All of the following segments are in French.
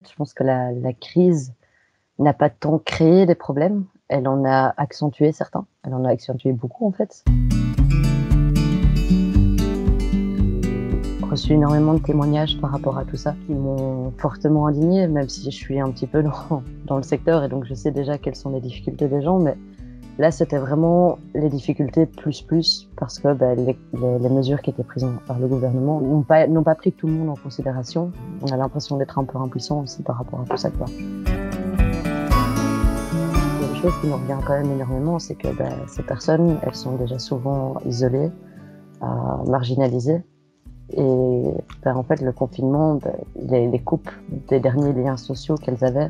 Je pense que la crise n'a pas tant créé des problèmes, elle en a accentué certains. Elle en a accentué beaucoup, en fait. J'ai reçu énormément de témoignages par rapport à tout ça qui m'ont fortement indignée, même si je suis un petit peu dans le secteur et donc je sais déjà quelles sont les difficultés des gens. Mais là, c'était vraiment les difficultés plus parce que les mesures qui étaient prises par le gouvernement n'ont pas pris tout le monde en considération. On a l'impression d'être un peu impuissant aussi par rapport à tout ça, quoi. Une chose qui me revient quand même énormément, c'est que ces personnes, elles sont déjà souvent isolées, marginalisées. Et en fait, le confinement les coupe des derniers liens sociaux qu'elles avaient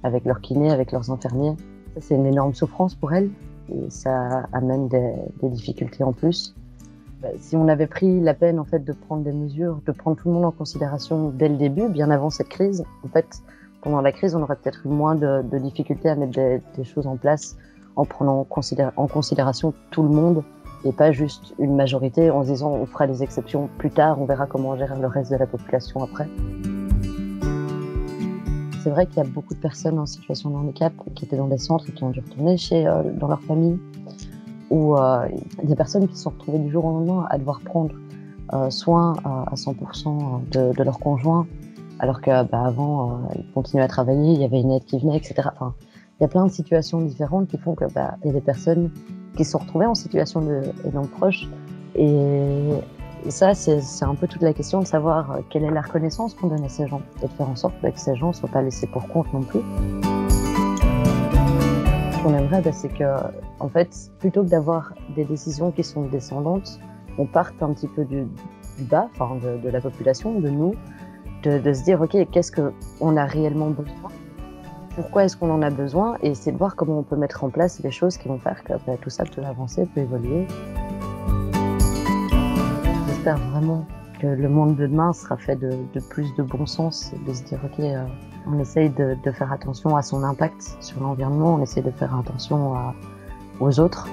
avec leurs kinés, avec leurs infirmiers. Ça, c'est une énorme souffrance pour elles et ça amène des difficultés en plus. Si on avait pris la peine en fait de prendre des mesures, de prendre tout le monde en considération dès le début, bien avant cette crise, en fait, pendant la crise, on aurait peut-être eu moins de difficultés à mettre des choses en place en prenant en considération tout le monde et pas juste une majorité en se disant on fera des exceptions plus tard, on verra comment on gère le reste de la population après. C'est vrai qu'il y a beaucoup de personnes en situation de handicap qui étaient dans des centres et qui ont dû retourner dans leur famille, ou des personnes qui se sont retrouvées du jour au lendemain à devoir prendre soin à 100% de leur conjoint, alors qu'avant, ils continuaient à travailler, il y avait une aide qui venait, etc. Enfin, il y a plein de situations différentes qui font que il y a des personnes qui se sont retrouvées en situation d'aidant proche. Et ça, c'est un peu toute la question de savoir quelle est la reconnaissance qu'on donne à ces gens et de faire en sorte que ces gens ne soient pas laissés pour compte non plus. Ce qu'on aimerait, c'est que, en fait, plutôt que d'avoir des décisions qui sont descendantes, on parte un petit peu du bas, enfin de la population, de nous, de se dire, OK, qu'est-ce qu'on a réellement besoin? Pourquoi est-ce qu'on en a besoin? Et essayer de voir comment on peut mettre en place des choses qui vont faire que tout ça peut avancer, peut évoluer. J'espère vraiment que le monde de demain sera fait de plus de bon sens, de se dire, OK, on essaye de faire attention à son impact sur l'environnement, on essaye de faire attention aux autres.